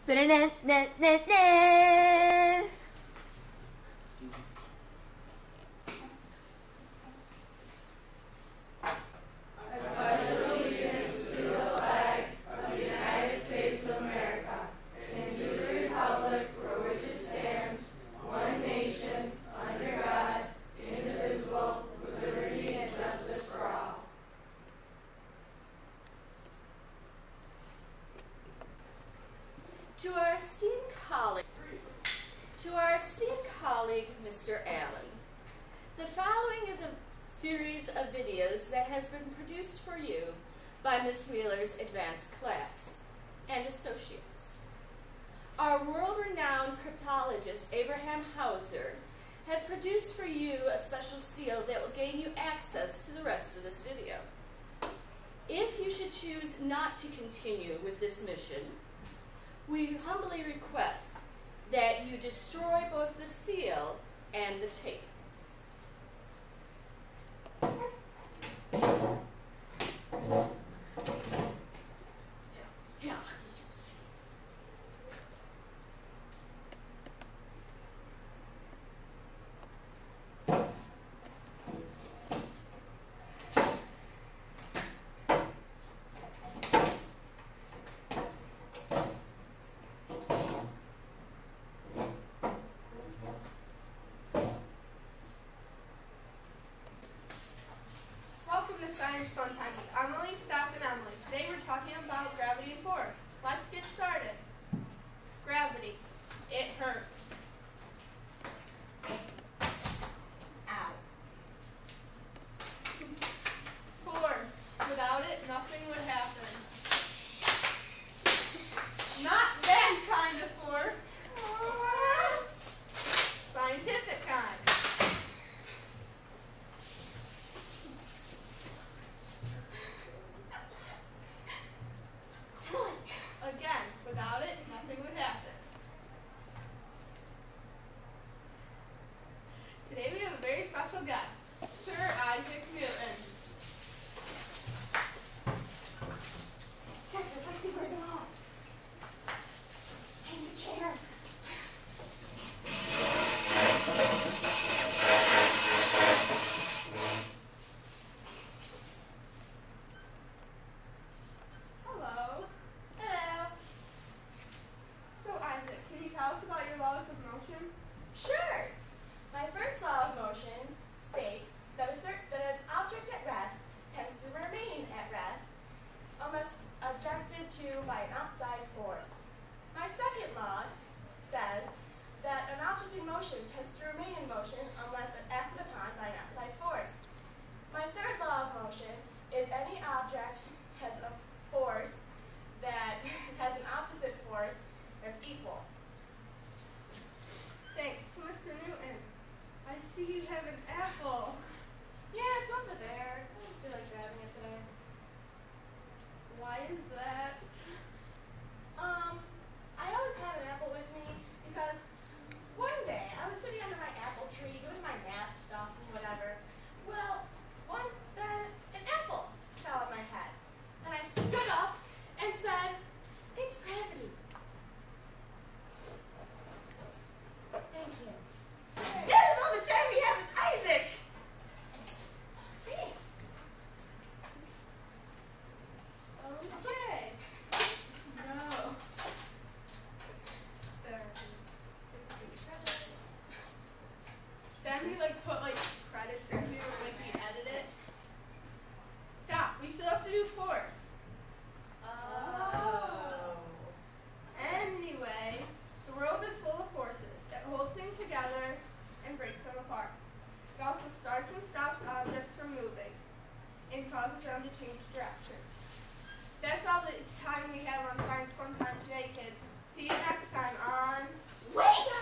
Ba-da-na-na-na-na. To our esteemed colleague, Mr. Allen, the following is a series of videos that has been produced for you by Ms. Wheeler's advanced class and associates. Our world-renowned cryptologist, Abraham Hauser, has produced for you a special seal that will gain you access to the rest of this video. If you should choose not to continue with this mission, we humbly request that you destroy both the seal and the tape. Yeah. Science Fun Time with Emily, Steph, and Emily. Today we're talking about gravity and force. Let's get started. Gravity. It hurts. Ow. Force. Without it, nothing would happen. Not that kind of force. Scientific kind. Again, without it, nothing would happen. Today we have a very special guest, Sir Isaac Newton. Step the lightsabers off. Hang the chair. Hello. Hello. So Isaac, can you tell us about your laws of motion? Sure. My first law of motion states that an object at rest tends to remain at rest unless objected to by an outside force. My second law says that an object in motion tends to remain in motion unless acted upon by an outside force. My third law of motion is any object has a force that has an opposite force that's equal. Thanks, Mr. Newton. I see you have an apple. Yeah, it's over there. I don't feel like grabbing it today. Why is that? I always have an apple with me because one day I was sitting under my apple tree doing my math stuff and whatever. Well, then an apple fell on my head. And I stood up and said, "It's gravity." Thank you. This is all the time we have with Isaac. Thanks. Okay. No. There. Then we put credits or two when we edit it. Stop. We still have to do force. Oh. Anyway, the world is full of forces. It holds things together and breaks them apart. It also starts and stops objects from moving and causes them to change direction. That's all the time we have on Science Fun Time today, kids. See you next time on... Wait!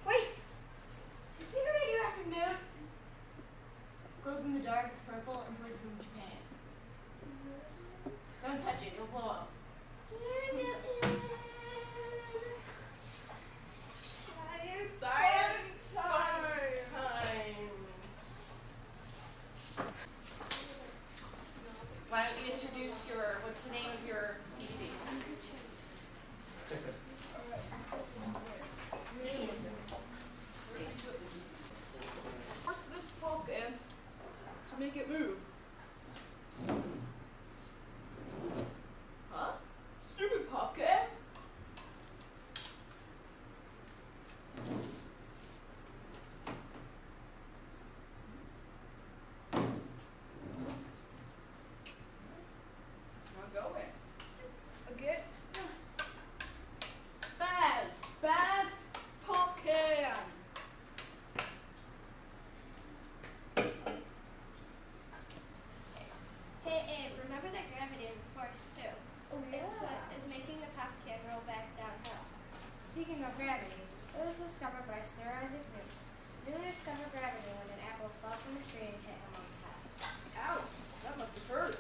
Wait! You see the radioactive note? Glows in the dark, it's purple, imported from Japan. Don't touch it, you'll blow up. Science time. Why don't you introduce what's the name of your DVD? about gravity. It was discovered by Sir Isaac Newton. Newton discovered gravity when an apple fell from a tree and hit him on the head. Ow, that must have hurt.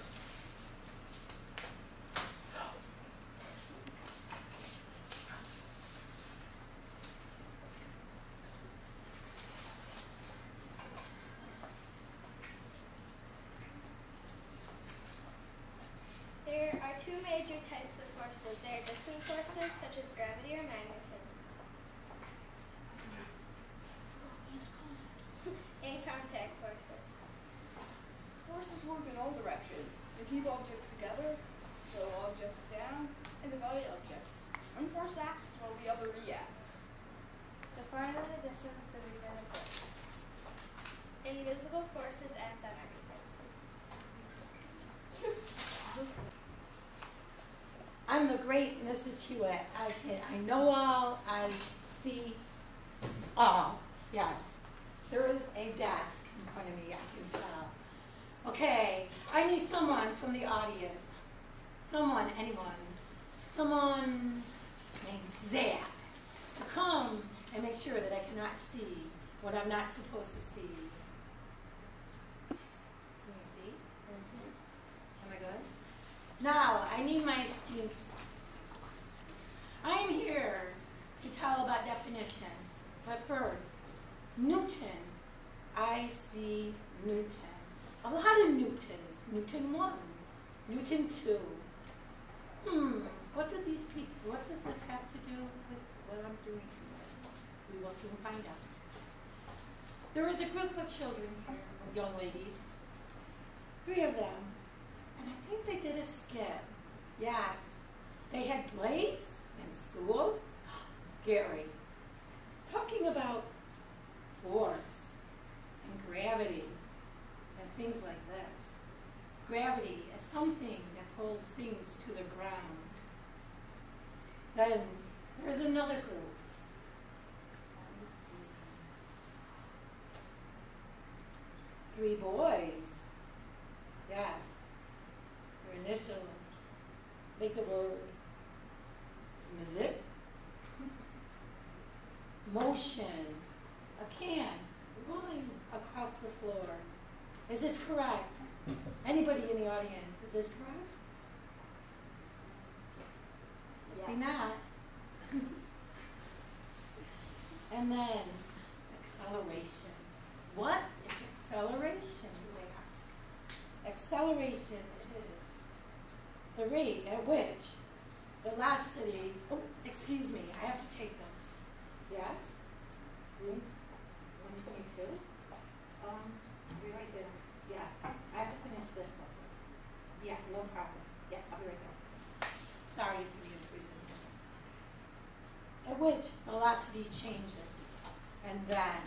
There are two major types of forces. There are distant forces, such as gravity or magnetism, and contact forces. Forces work in all directions. They keep objects together, slow objects down, and divide objects. One force acts while the other reacts. The farther the distance, the weaker the force. Invisible forces act on everything. I'm the great Mrs. Hewitt. I know all, I see all. Yes, there is a desk in front of me, I can tell. Okay, I need someone from the audience. Someone, anyone. Someone named Zach to come and make sure that I cannot see what I'm not supposed to see. Can you see? Am I good? Now, I need my esteemed. I am here to tell about definitions, but first, Newton. I see Newton. A lot of Newtons. Newton 1, Newton 2. What does this have to do with what I'm doing tonight? We will soon find out. There is a group of children here, young ladies, 3 of them. And I think they did a skit. Yes. They had blades in school. Scary. Talking about force and gravity and things like this. Gravity is something that pulls things to the ground. Then there's another group. Let me see. 3 boys. Yes. Their initials make the word smizit. Motion. A can rolling across the floor. Is this correct? Anybody in the audience, is this correct? Must be not. And then acceleration. What is acceleration, you ask? Acceleration is the rate at which velocity, oh, excuse me, I have to take this. Yes? 1.2? Be right there. Yes. I have to finish this up first. Yeah, no problem. Yeah, I'll be right there. Sorry for the intrusion. At which velocity changes. And then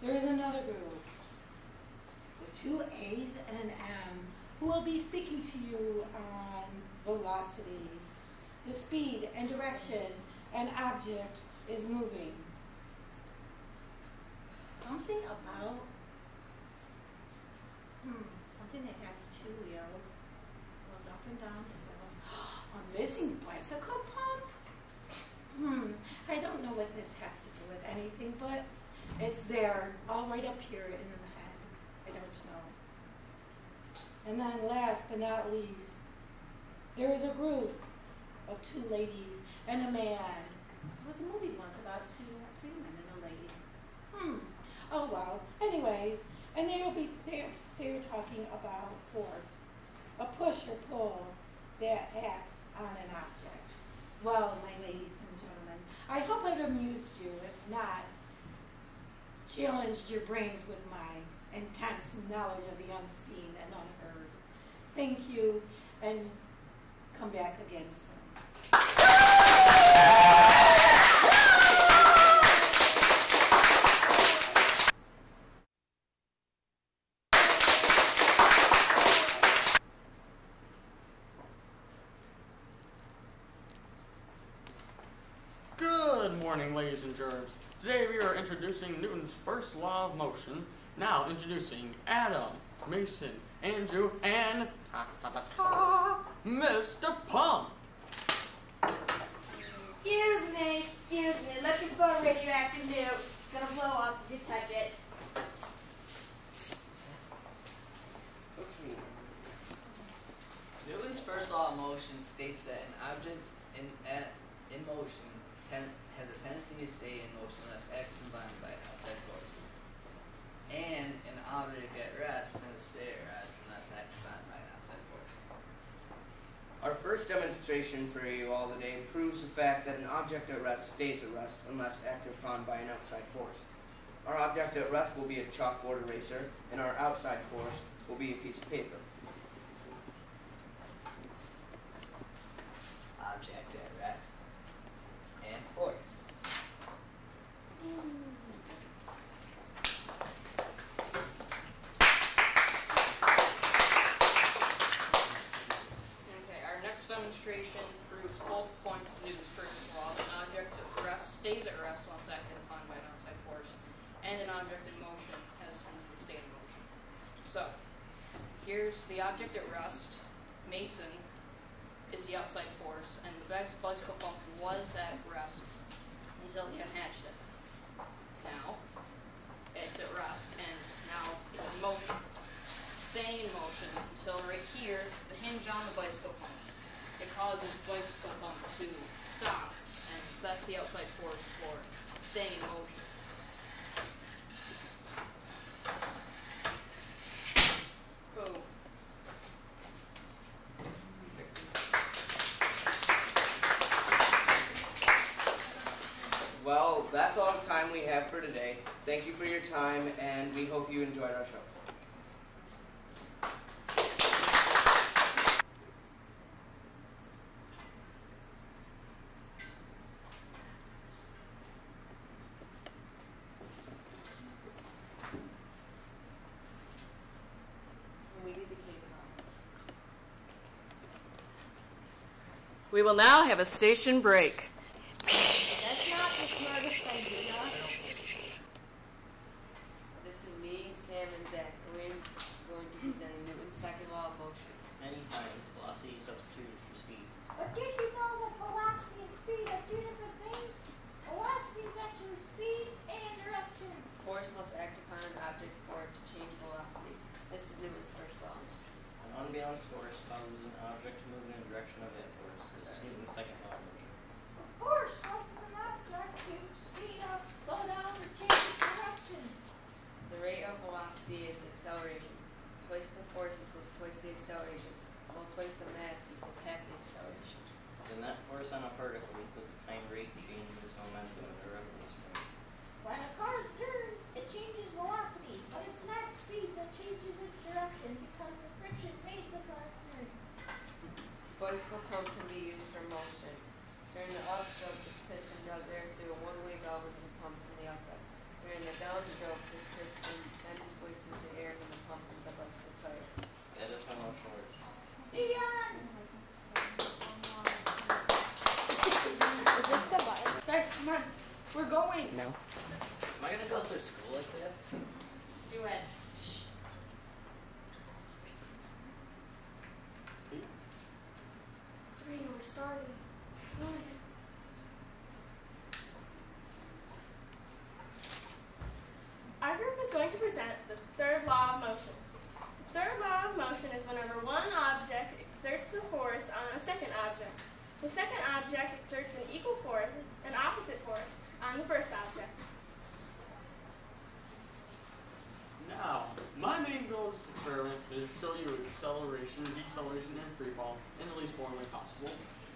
there is another group with 2 A's and an M who will be speaking to you on velocity, the speed and direction an object is moving. Something about something that has 2 wheels, goes up and down the hills. A missing bicycle pump? I don't know what this has to do with anything, but it's there, all right up here in the head. I don't know. And then last but not least, there is a group of 2 ladies and a man. There was a movie once about 3 men and a lady. Oh well. Anyways, and they're talking about force, a push or pull that acts on an object. Well, my ladies and gentlemen, I hope I've amused you. If not, challenged your brains with my intense knowledge of the unseen and unheard. Thank you, and come back again soon. Good morning, ladies and germs. Today we are introducing Newton's first law of motion. Now introducing Adam, Mason, Andrew, and Mr. Pump. Excuse me. radioactive nukes. It's gonna blow up if you touch it. Okay. Newton's first law of motion states that an object in motion has a tendency to stay in motion unless acted bound by an outside force. And an object at rest tends to stay at rest unless acted bound by an outside force. Our first demonstration for you all today proves the fact that an object at rest stays at rest unless acted upon by an outside force. Our object at rest will be a chalkboard eraser, and our outside force will be a piece of paper. Object at rest and force. Okay, our next demonstration proves both points of Newton's first law. An object at rest stays at rest unless acted upon by an outside force, and an object in motion has tendency to stay in motion. So, here's the object at rest. Mason is the outside force, and the bicycle pump was at rest until he unhatched it. Now, it's at rest, and now it's in motion. It's staying in motion until right here, the hinge on the bicycle pump. It causes the bicycle pump to stop, and that's the outside force for staying in motion. Boom. Well, that's all the time we have for today. Thank you for your time, and we hope you enjoyed our show. We will now have a station break. That's not the smartest idea. This is me, Sam, and Zach. We're going to present Newton's second law of motion. Many times, velocity is substituted for speed. But did you know that velocity and speed are two different things? Velocity is actually speed and direction. Force must act upon an object for it to change velocity. This is Newton's first law of motion. An unbalanced force causes an object to move in the direction of that force. This is Newton's second law of motion. Force causes an object to speed up, slow down, or change its direction. The rate of velocity is the acceleration. Twice the force equals twice the acceleration, while twice the mass equals half the acceleration. The net force on a particle equals the time rate change in its momentum in the reference frame. When a car turns, it changes velocity, but it's not speed that changes its direction because the friction made the car turn. Bicycle pump can be used for motion. During the upstroke, this piston draws air through a one-way valve in the pump from the outside. During the downstroke, this piston then displaces the air from the pump into the bicycle tire. That is how motion works. Dion! Is this the button? Guys, come on. We're going. No. Am I gonna go through school like this? Do it. We're starting. Our group is going to present the third law of motion. The third law of motion is whenever one object exerts a force on a second object, the second object exerts an equal force, an opposite force, on the first object. Now, my main goal of this experiment is to show you acceleration, deceleration, and free fall in the least boring way possible.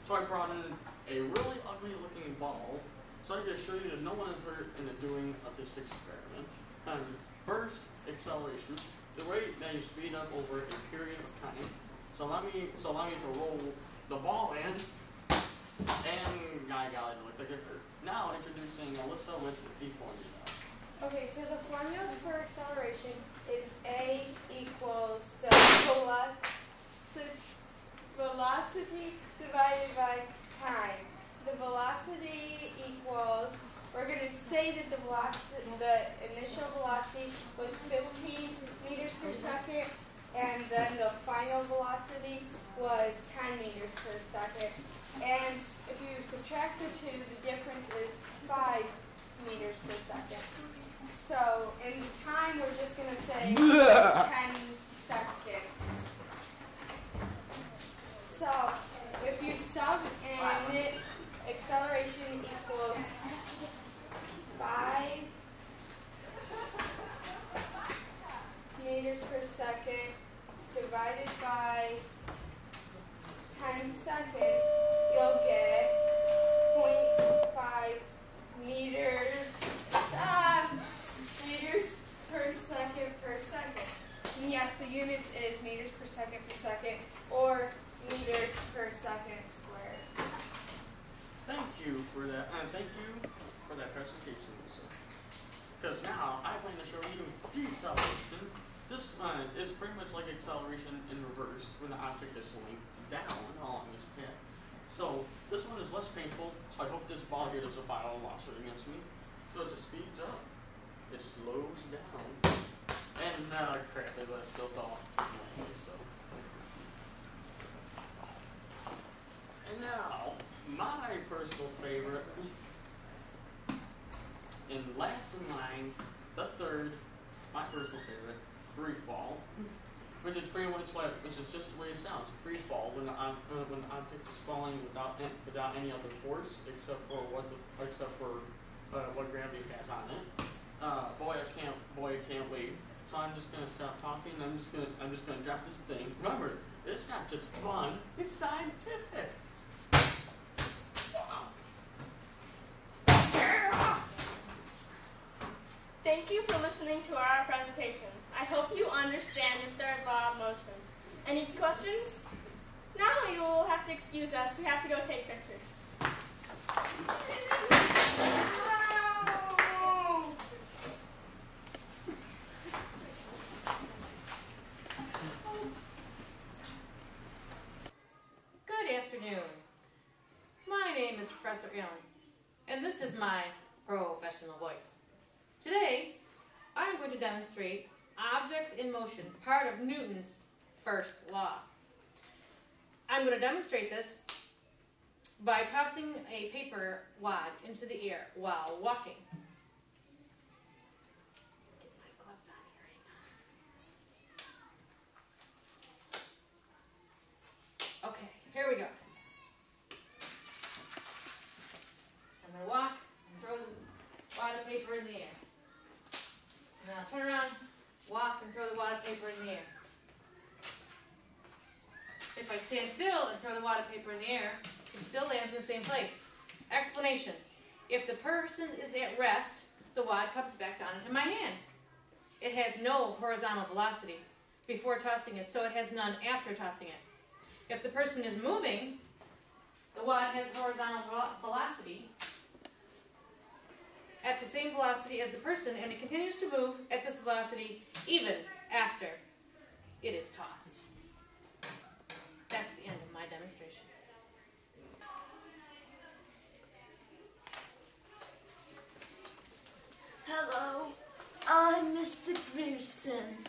So I brought in a really ugly looking ball so I can show you that no one is hurt in the doing of this experiment. And first, acceleration, the rate that you speed up over a period of time. So allow me to roll the ball in, and I got it looked like it hurt. Now introducing Alyssa with the formula. Okay, so the formula for acceleration is A equals velocity divided by time. The velocity equals, we're going to say that the initial velocity was 15 meters per second, and then the final velocity was 10 meters per second. And if you subtract the two, the difference is 5 meters per second. So in time, we're just going to say 10 seconds. So if you sub in acceleration equals 5 meters per second divided by 10 seconds, you'll get 0.5 meters per second per second. And yes, the units is meters per second or meters per second squared. Thank you for that, and thank you for that presentation, Lisa. Because now I plan to show you deceleration. This one is pretty much like acceleration in reverse when the object is slowing down along this path. So this one is less painful, so I hope this ball here doesn't fire a lawsuit against me. So as it speeds up, it slows down. And crap, but I still fell anyway, so. And now, my personal favorite, and last in line, the third, my personal favorite, free fall, which is pretty much like, which is just the way it sounds, free fall, when the object is falling without any other force except for what gravity has on it. Boy, I can't wait. So I'm just gonna stop talking. I'm just gonna drop this thing. Remember, it's not just fun; it's scientific. Wow. Thank you for listening to our presentation. I hope you understand the third law of motion. Any questions? Now you will have to excuse us. We have to go take pictures. Good afternoon. My name is Professor Allen, and this is my professional voice. Today, I'm going to demonstrate objects in motion, part of Newton's first law. I'm going to demonstrate this by tossing a paper wad into the air while walking. Get my gloves on here. Okay, here we go. I'm going to walk and throw the wad of paper in the air. And then I'll turn around, walk, and throw the wad of paper in the air. If I stand still and throw the wad of paper in the air, it still lands in the same place. Explanation. If the person is at rest, the wad comes back down into my hand. It has no horizontal velocity before tossing it, so it has none after tossing it. If the person is moving, the wad has horizontal velocity at the same velocity as the person, and it continues to move at this velocity even after it is tossed. That's the end of my demonstration. Hello, I'm Mr. Grierson.